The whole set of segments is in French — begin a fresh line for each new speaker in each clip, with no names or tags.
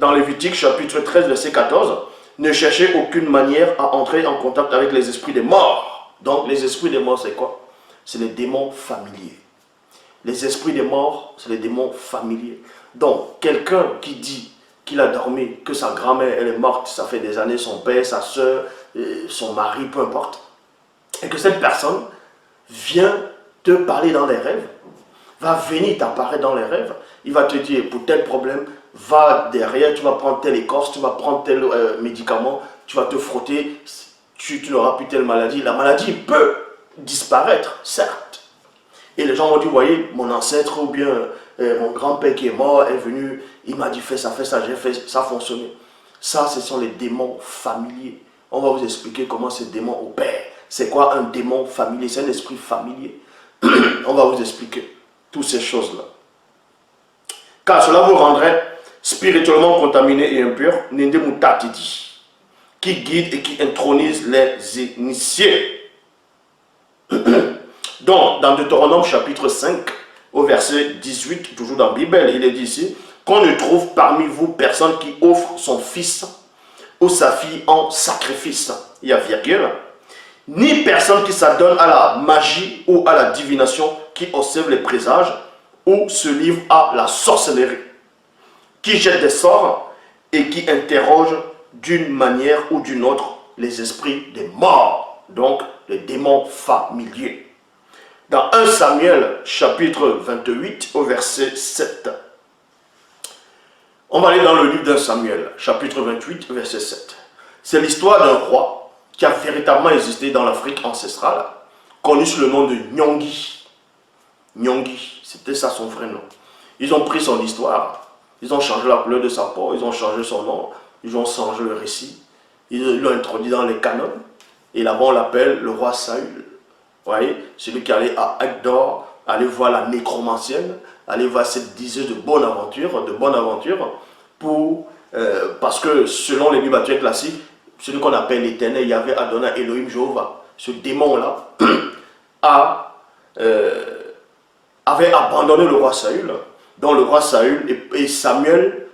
dans Lévitique chapitre 13, verset 14, ne cherchez aucune manière à entrer en contact avec les esprits des morts. Donc les esprits des morts, c'est quoi? C'est les démons familiers. Les esprits des morts, c'est les démons familiers. Donc quelqu'un qui dit qu'il a dormi, que sa grand-mère elle est morte, ça fait des années, son père, sa soeur, son mari, peu importe, et que cette personne vient te parler dans les rêves, va venir t'apparaître dans les rêves, il va te dire pour tel problème, va derrière, tu vas prendre telle écorce, tu vas prendre tel médicament, tu vas te frotter, tu n'auras plus telle maladie. La maladie peut disparaître, certes. Et les gens vont dire, vous voyez, mon ancêtre ou bien mon grand-père qui est mort est venu, il m'a dit fais ça, j'ai fait, ça a fonctionné. Ça, ce sont les démons familiers. On va vous expliquer comment ces démons opèrent. C'est quoi un démon familier? C'est un esprit familier. On va vous expliquer toutes ces choses-là. Car cela vous rendrait spirituellement contaminé et impur, qui guide et qui intronise les initiés. Donc, dans Deutéronome chapitre 5, au verset 18, toujours dans la Bible, il est dit ici, qu'on ne trouve parmi vous personne qui offre son fils ou sa fille en sacrifice, il y a virgule, ni personne qui s'adonne à la magie ou à la divination, qui observe les présages ou se livre à la sorcellerie, qui jette des sorts et qui interroge d'une manière ou d'une autre les esprits des morts, donc les démons familiers. Dans 1 Samuel chapitre 28 au verset 7, on va aller dans le livre d'un Samuel, chapitre 28, verset 7. C'est l'histoire d'un roi qui a véritablement existé dans l'Afrique ancestrale, connu sous le nom de Nyongi. Nyongi, c'était ça son vrai nom. Ils ont pris son histoire, ils ont changé la couleur de sa peau, ils ont changé son nom, ils ont changé le récit, ils l'ont introduit dans les canons, et là-bas on l'appelle le roi Saül. Vous voyez, celui qui allait à Agdor, aller voir la nécromancienne, aller voir cette diseuse de bonne aventure, parce que selon les bibliothécaires classiques, celui qu'on appelle l'Éternel, Yahvé Adonai Elohim Jéhovah, ce démon-là, avait abandonné le roi Saül. Donc le roi Saül et Samuel,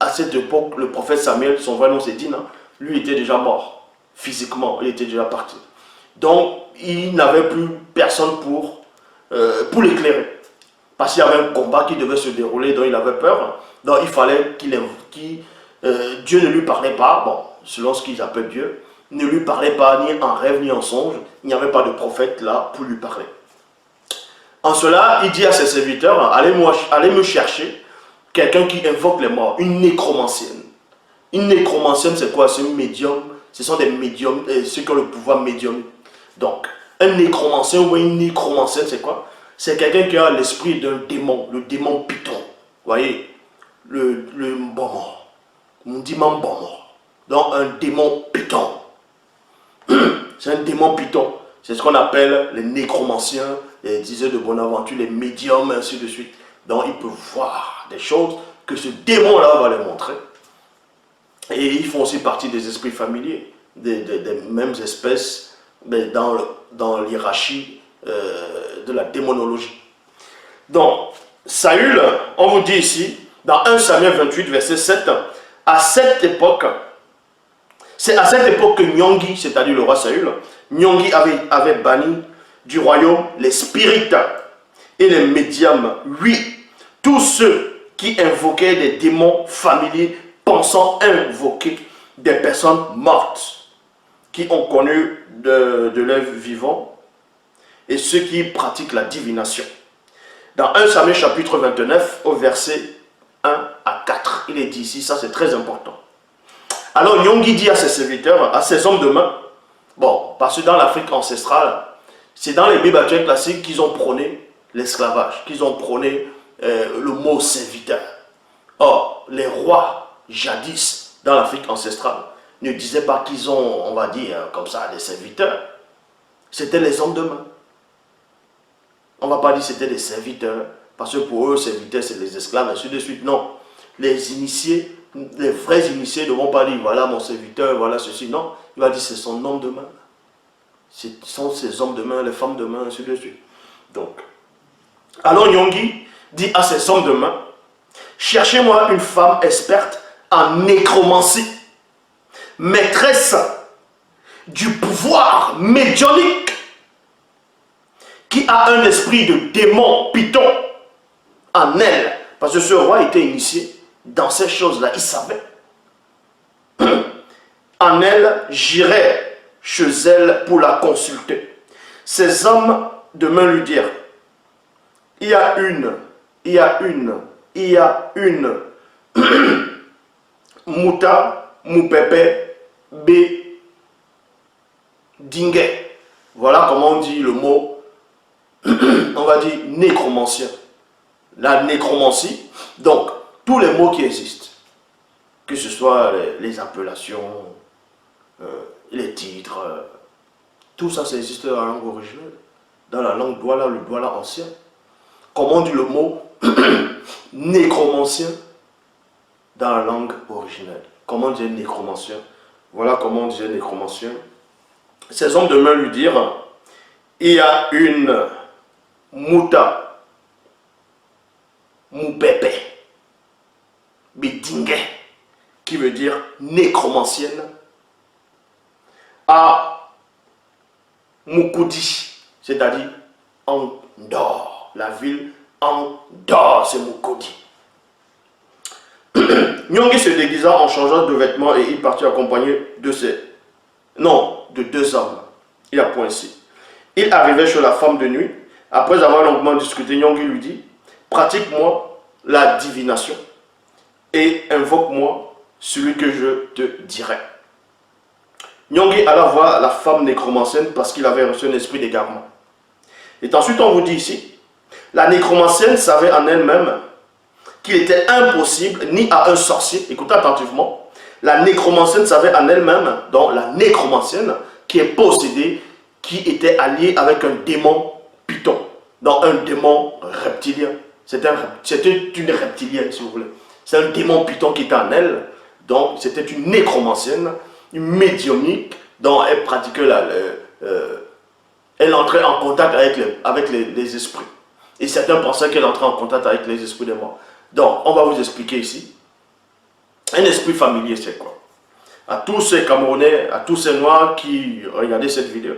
à cette époque, le prophète Samuel, son vrai nom c'est Dina, lui était déjà mort, physiquement, il était déjà parti. Donc il n'avait plus personne pour l'éclairer. Parce qu'il y avait un combat qui devait se dérouler, dont il avait peur. Donc il fallait Dieu ne lui parlait pas, bon, selon ce qu'ils appellent Dieu, ne lui parlait pas ni en rêve ni en songe. Il n'y avait pas de prophète là pour lui parler. En cela, il dit à ses serviteurs, allez me chercher quelqu'un qui invoque les morts, une nécromancienne. Une nécromancienne, c'est quoi? C'est une médium. Ce sont des médiums, ceux qui ont le pouvoir médium. Donc, un nécromancien ou une nécromancienne, c'est quoi? C'est quelqu'un qui a l'esprit d'un démon, le démon Python. Vous voyez, le bon mort. On dit même bon mort. Donc, un démon Python. C'est un démon Python. C'est ce qu'on appelle les nécromanciens, les diseurs de Bonaventure, les médiums, ainsi de suite. Donc, ils peuvent voir des choses que ce démon-là va les montrer. Et ils font aussi partie des esprits familiers, des mêmes espèces, mais dans l'hiérarchie de la démonologie. Donc, Saül, on vous dit ici, dans 1 Samuel 28, verset 7, c'est à cette époque que Nyongi, c'est-à-dire le roi Saül, Nyongi avait banni du royaume les spirites et les médiums, oui, tous ceux qui invoquaient des démons familiers pensant invoquer des personnes mortes qui ont connu de leur vivant et ceux qui pratiquent la divination. Dans 1 Samuel chapitre 29 au verset 1 à 4, il est dit ici, ça c'est très important. Alors Nyongi dit à ses serviteurs, à ses hommes de main, bon, parce que dans l'Afrique ancestrale, c'est dans les bibliothécaires classiques qu'ils ont prôné l'esclavage, qu'ils ont prôné le mot serviteur. Or, les rois, jadis, dans l'Afrique ancestrale, ne disaient pas qu'ils ont, on va dire, comme ça, des serviteurs. C'était les hommes de main. On ne va pas dire que c'était des serviteurs, parce que pour eux, serviteurs, c'est les esclaves, ainsi de suite. Non. Les initiés, les vrais initiés ne vont pas dire, voilà mon serviteur, voilà ceci. Non. Il va dire, c'est son homme de main. Ce sont ces hommes de main, les femmes de main, ainsi de suite. Donc, alors Nyongi dit à ses hommes de main, cherchez-moi une femme experte en nécromancie, maîtresse du pouvoir médiumnique, qui a un esprit de démon python en elle. Parce que ce roi était initié dans ces choses-là, il savait. En elle, j'irai chez elle pour la consulter. Ces hommes demain lui dirent, il y a une Mouta, Moupépé, B, Dingue. Voilà comment on dit le mot, on va dire nécromancien. La nécromancie, donc tous les mots qui existent, que ce soit les appellations, les titres, tout ça, ça existe dans la langue originelle, dans la langue douala, le douala ancien. Comment on dit le mot nécromancien dans la langue originelle? Comment on dit nécromancien? Voilà comment on disait nécromancien. Ces hommes de main lui dirent, il y a une Mouta, Moupépé, Bidingue, qui veut dire nécromancienne, à Moukoudi, c'est-à-dire en dehors. La ville en dehors, c'est Moukoudi. Nyongi se déguisa en changeant de vêtements et il partit accompagné de de deux hommes. Il a point ici. Il arrivait chez la femme de nuit. Après avoir longuement discuté, Nyongi lui dit, pratique-moi la divination et invoque-moi celui que je te dirai. Nyongi alla voir la femme nécromancienne parce qu'il avait reçu un esprit d'égarement. Et ensuite on vous dit ici, la nécromancienne savait en elle-même qu'il était impossible, ni à un sorcier, écoutez attentivement, la nécromancienne savait en elle-même, donc la nécromancienne qui est possédée, qui était alliée avec un démon python, donc un démon reptilien. C'était une reptilienne, si vous voulez. C'est un démon python qui était en elle, donc c'était une nécromancienne, une médiumnique, dont elle pratiquait elle entrait en contact avec les esprits. Et certains pensaient qu'elle entrait en contact avec les esprits des morts. Donc, on va vous expliquer ici. Un esprit familier, c'est quoi? À tous ces Camerounais, à tous ces Noirs qui regardaient cette vidéo,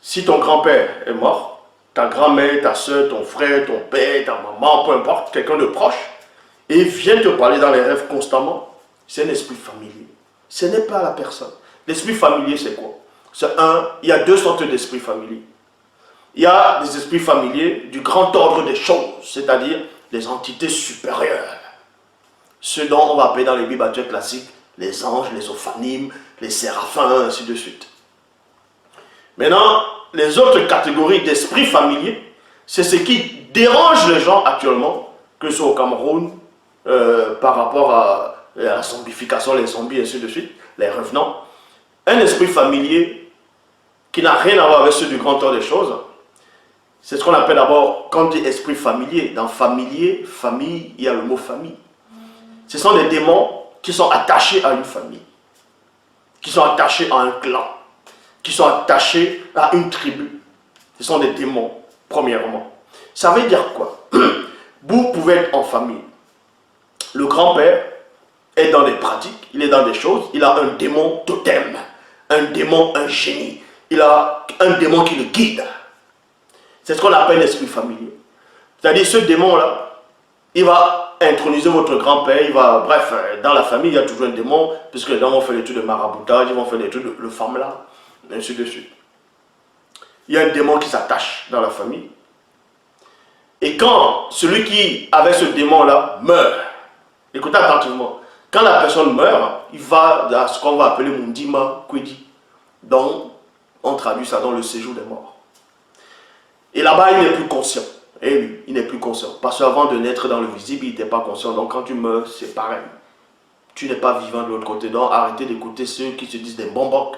si ton grand-père est mort, ta grand-mère, ta soeur, ton frère, ton père, ta maman, peu importe, quelqu'un de proche, et vient te parler dans les rêves constamment, c'est un esprit familier. Ce n'est pas la personne. L'esprit familier, c'est quoi? Il y a deux sortes d'esprits familiers. Il y a des esprits familiers du grand ordre des choses, c'est-à-dire les entités supérieures. Ceux dont on va appeler dans les Bibles actuelles classiques les anges, les ophanimes, les séraphins, ainsi de suite. Maintenant, les autres catégories d'esprits familiers, c'est ce qui dérange les gens actuellement, que ce soit au Cameroun, par rapport à la zombification, les zombies, ainsi de suite, les revenants. Un esprit familier qui n'a rien à voir avec ceux du grand ordre des choses, c'est ce qu'on appelle d'abord, quand on dit esprit familier, dans familier, famille, il y a le mot famille. Ce sont des démons qui sont attachés à une famille, qui sont attachés à un clan, qui sont attachés à une tribu. Ce sont des démons, premièrement. Ça veut dire quoi? Vous pouvez être en famille. Le grand-père est dans des pratiques, il est dans des choses, il a un démon totem, un démon, un génie. Il a un démon qui le guide. C'est ce qu'on appelle l'esprit familier. C'est-à-dire ce démon-là, il va introniser votre grand-père, il va, bref, dans la famille, il y a toujours un démon, puisque les gens vont faire l'étude de maraboutage, ils vont faire l'étude de le femme-là, ainsi de suite. Il y a un démon qui s'attache dans la famille. Et quand celui qui avait ce démon-là meurt, écoutez attentivement, quand la personne meurt, il va dans ce qu'on va appeler Mundima Kwedi. Donc, on traduit ça dans le séjour des morts. Et là-bas, il n'est plus conscient. Et oui, il n'est plus conscient. Parce qu'avant de naître dans le visible, il n'était pas conscient. Donc quand tu meurs, c'est pareil. Tu n'es pas vivant de l'autre côté. Donc arrêtez d'écouter ceux qui se disent des bonbocs.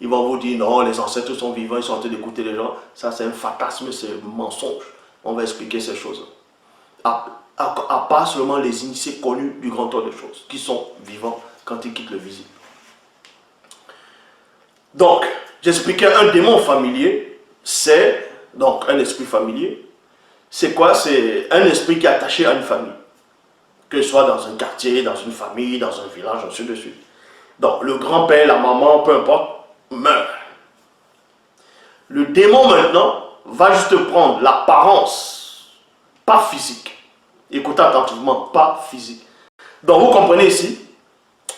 Ils vont vous dire non, les ancêtres sont vivants, ils sont en train d'écouter les gens. Ça, c'est un fantasme, c'est un mensonge. On va expliquer ces choses. À part seulement les initiés connus du grand ordre des choses, qui sont vivants quand ils quittent le visible. Donc, j'expliquais un démon familier, c'est donc un esprit familier. C'est quoi? C'est un esprit qui est attaché à une famille. que ce soit dans un quartier, dans une famille, dans un village, ainsi de suite. Donc, le grand-père, la maman, peu importe, meurt. Le démon, maintenant, va juste prendre l'apparence, pas physique. Écoutez attentivement, pas physique. Donc, vous comprenez ici,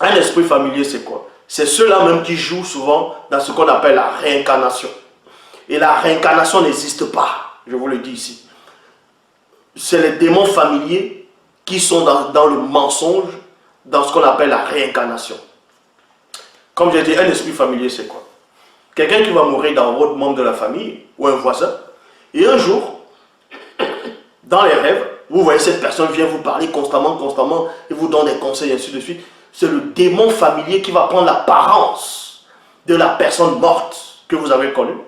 un esprit familier, c'est quoi? C'est ceux-là même qui jouent souvent dans ce qu'on appelle la réincarnation. Et la réincarnation n'existe pas, je vous le dis ici. C'est les démons familiers qui sont dans le mensonge, dans ce qu'on appelle la réincarnation. Comme j'ai dit, un esprit familier, c'est quoi? Quelqu'un qui va mourir dans votre membre de la famille, ou un voisin, et un jour, dans les rêves, vous voyez cette personne vient vous parler constamment, et vous donne des conseils, ainsi de suite. C'est le démon familier qui va prendre l'apparence de la personne morte que vous avez connue,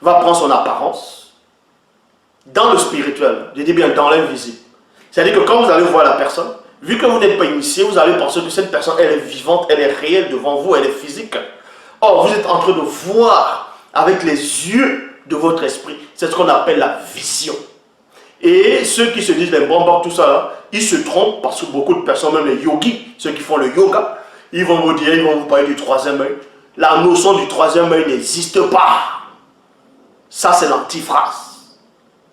va prendre son apparence dans le spirituel, je dis bien dans l'invisible. C'est-à-dire que quand vous allez voir la personne, vu que vous n'êtes pas initié, vous allez penser que cette personne, elle est vivante, elle est réelle devant vous, elle est physique. Or, vous êtes en train de voir avec les yeux de votre esprit. C'est ce qu'on appelle la vision. Et ceux qui se disent les bambins, tout ça là, ils se trompent parce que beaucoup de personnes, même les yogis, ceux qui font le yoga, ils vont vous dire, ils vont vous parler du troisième œil. La notion du troisième œil n'existe pas. Ça, c'est l'antiphrase.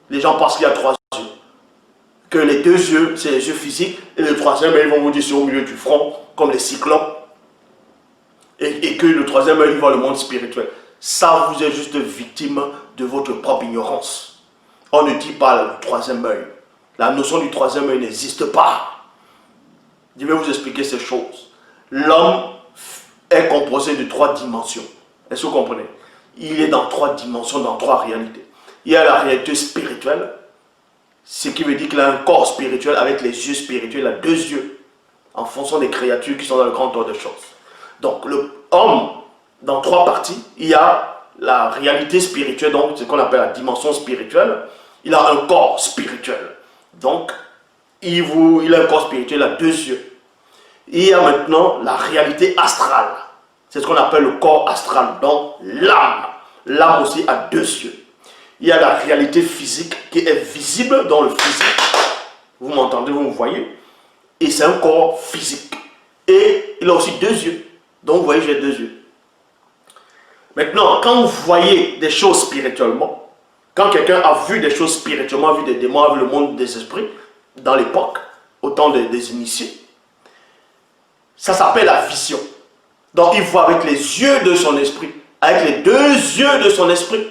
Les gens pensent qu'il y a trois yeux. Que les deux yeux, c'est les yeux physiques, et le troisième œil, ils vont vous dire, c'est au milieu du front, comme les cyclopes. Et que le troisième œil, il voit le monde spirituel. Ça, vous êtes juste victime de votre propre ignorance. On ne dit pas le troisième œil. La notion du troisième œil n'existe pas. Je vais vous expliquer ces choses. L'homme est composé de 3 dimensions. Est-ce que vous comprenez? Il est dans 3 dimensions, dans 3 réalités. Il y a la réalité spirituelle, ce qui veut dire qu'il a un corps spirituel avec les yeux spirituels, il a 2 yeux, en fonction des créatures qui sont dans le grand ordre des choses. Donc, l'homme, dans 3 parties, il y a la réalité spirituelle, donc ce qu'on appelle la dimension spirituelle. Il a un corps spirituel. Donc, il a un corps spirituel, il a 2 yeux. Il y a maintenant la réalité astrale. C'est ce qu'on appelle le corps astral, donc l'âme. L'âme aussi a 2 yeux. Il y a la réalité physique qui est visible dans le physique. Vous m'entendez, vous me voyez? Et c'est un corps physique. Et il a aussi 2 yeux. Donc, vous voyez, j'ai 2 yeux. Maintenant, quand vous voyez des choses spirituellement, quand quelqu'un a vu des choses spirituellement, a vu des démons, a vu le monde des esprits, dans l'époque, au temps des initiés, ça s'appelle la vision. Donc, il voit avec les yeux de son esprit, avec les 2 yeux de son esprit,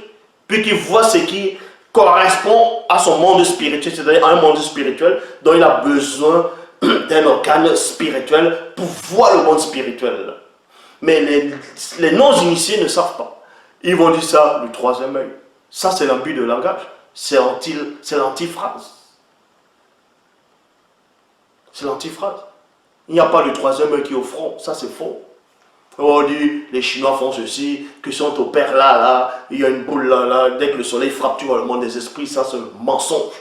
puis qu'il voit ce qui correspond à son monde spirituel, c'est-à-dire à un monde spirituel dont il a besoin d'un organe spirituel pour voir le monde spirituel. Mais les non-initiés ne savent pas. Ils vont dire ça, le troisième œil. Ça, c'est l'abus de langage. C'est l'antiphrase. C'est l'antiphrase. Il n'y a pas de troisième œil qui est au front. Ça, c'est faux. On dit, les Chinois font ceci, que sont au père là, il y a une boule là, dès que le soleil frappe, tu vois le monde des esprits. Ça, c'est un mensonge.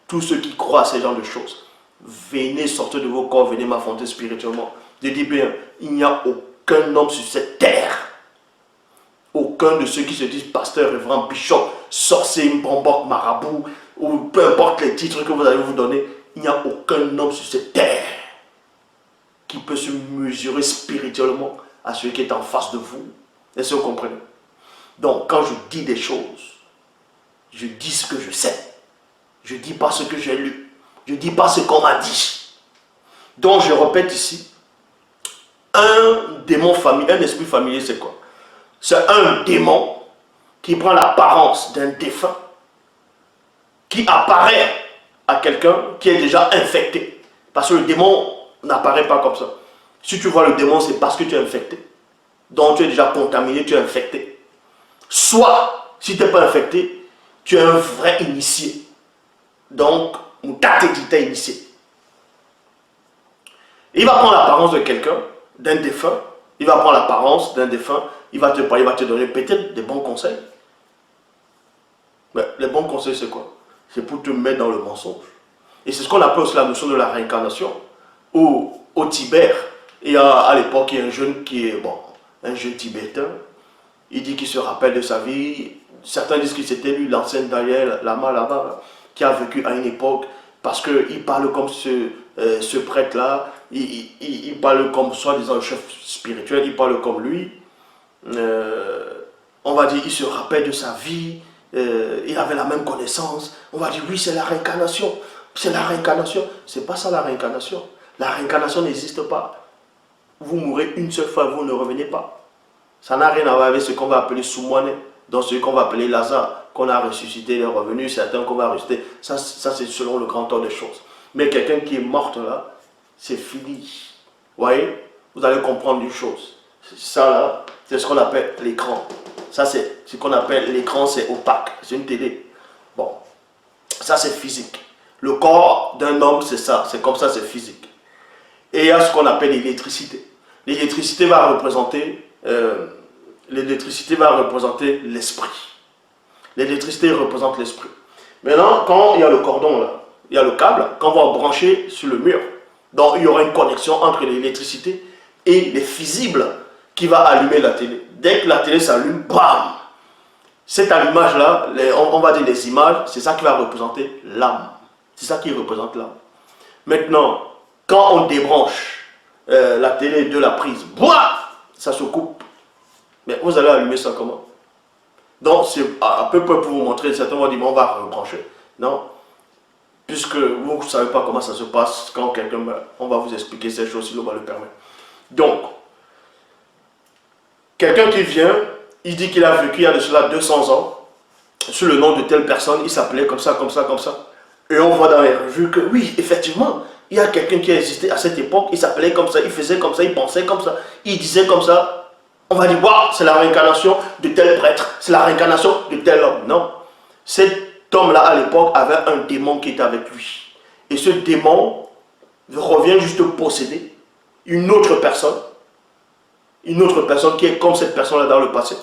Tous ceux qui croient à ce genre de choses, venez sortir de vos corps, venez m'affronter spirituellement. Je dis bien, il n'y a aucun homme sur cette terre, aucun de ceux qui se disent pasteur, révérend, bishop, sorcier, bambok, marabout, ou peu importe les titres que vous allez vous donner, il n'y a aucun homme sur cette terre qui peut se mesurer spirituellement à celui qui est en face de vous. Est-ce que vous comprenez? Donc, quand je dis des choses, je dis ce que je sais. Je ne dis pas ce que j'ai lu. Je ne dis pas ce qu'on m'a dit. Donc, je répète ici, un démon familier, un esprit familier, c'est quoi? C'est un démon qui prend l'apparence d'un défunt, qui apparaît à quelqu'un qui est déjà infecté. Parce que le démon n'apparaît pas comme ça. Si tu vois le démon, c'est parce que tu es infecté. Donc tu es déjà contaminé, tu es infecté. Soit, si tu n'es pas infecté, tu es un vrai initié. Donc, on t'a initié. Il va prendre l'apparence de quelqu'un, d'un défunt. Il va prendre l'apparence d'un défunt. Il va te donner peut-être des bons conseils. Mais les bons conseils, c'est quoi? C'est pour te mettre dans le mensonge. Et c'est ce qu'on appelle aussi la notion de la réincarnation. Au Tibet, et à l'époque, il y a un jeune qui est, bon, un jeune tibétain. Il dit qu'il se rappelle de sa vie. Certains disent que c'était lui, l'ancien Dalai Lama là-bas, qui a vécu à une époque, parce qu'il parle comme ce prêtre-là, il parle comme soi-disant le chef spirituel, il parle comme lui. On va dire, il se rappelle de sa vie, il avait la même connaissance. On va dire, oui, c'est la réincarnation. C'est la réincarnation. C'est pas ça la réincarnation. La réincarnation n'existe pas. Vous mourrez une seule fois, vous ne revenez pas. Ça n'a rien à voir avec ce qu'on va appeler Soumouane, dans ce qu'on va appeler Lazare, qu'on a ressuscité, il est revenu, certains qu'on va ressusciter. Ça c'est selon le grand ordre des choses. Mais quelqu'un qui est mort là, c'est fini. Vous voyez? Vous allez comprendre une chose. Ça là, c'est ce qu'on appelle l'écran. Ça c'est ce qu'on appelle l'écran, c'est opaque. C'est une télé. Bon, ça c'est physique. Le corps d'un homme, c'est ça. C'est comme ça, c'est physique. Et il y a ce qu'on appelle l'électricité. L'électricité va représenter l'esprit. L'électricité représente l'esprit. Maintenant, quand il y a le cordon là, il y a le câble, quand on va brancher sur le mur, donc il y aura une connexion entre l'électricité et les fusibles qui va allumer la télé. Dès que la télé s'allume, bam! Cet allumage là, on va dire les images, c'est ça qui va représenter l'âme. C'est ça qui représente l'âme. Maintenant, quand on débranche la télé de la prise, boah, ça se coupe. Mais vous allez allumer ça comment? Donc, c'est à peu près pour vous montrer, certains vont dire, on va rebrancher. Non. Puisque vous ne savez pas comment ça se passe quand quelqu'un meurt. On va vous expliquer ces choses si l'on va le permettre. Donc, quelqu'un qui vient, il dit qu'il a vécu il y a de cela 200 ans, sous le nom de telle personne, il s'appelait comme ça, comme ça, comme ça. Et on voit dans les revues que oui, effectivement, il y a quelqu'un qui a existé à cette époque, il s'appelait comme ça, il faisait comme ça, il pensait comme ça, il disait comme ça. On va dire, waouh, c'est la réincarnation de tel prêtre, c'est la réincarnation de tel homme. Non. Cet homme-là, à l'époque, avait un démon qui était avec lui. Et ce démon revient juste posséder une autre personne qui est comme cette personne-là dans le passé.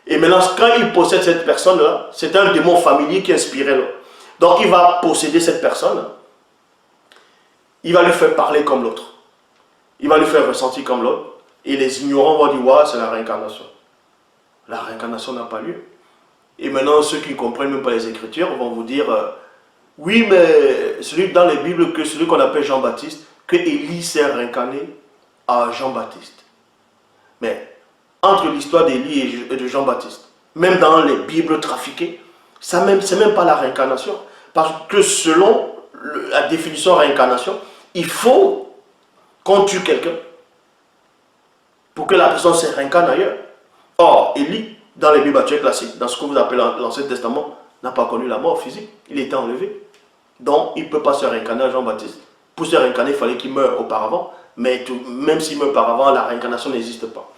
Et maintenant, quand il possède cette personne-là, c'est un démon familier qui inspirait l'autre. Donc, il va posséder cette personne. Il va lui faire parler comme l'autre. Il va lui faire ressentir comme l'autre. Et les ignorants vont dire, ouais, c'est la réincarnation. La réincarnation n'a pas lieu. Et maintenant, ceux qui ne comprennent même pas les Écritures vont vous dire, oui, mais celui dans les Bibles, que celui qu'on appelle Jean-Baptiste, que Élie s'est réincarné à Jean-Baptiste. Mais entre l'histoire d'Élie et de Jean-Baptiste, même dans les Bibles trafiquées, c'est même pas la réincarnation. Parce que selon la définition de réincarnation, il faut qu'on tue quelqu'un pour que la personne se réincarne ailleurs. Or, Élie, dans les Bibles actuelles classiques, dans ce que vous appelez l'Ancien Testament, n'a pas connu la mort physique. Il était enlevé. Donc, il ne peut pas se réincarner à Jean-Baptiste. Pour se réincarner, il fallait qu'il meure auparavant. Mais même s'il meurt auparavant, la réincarnation n'existe pas.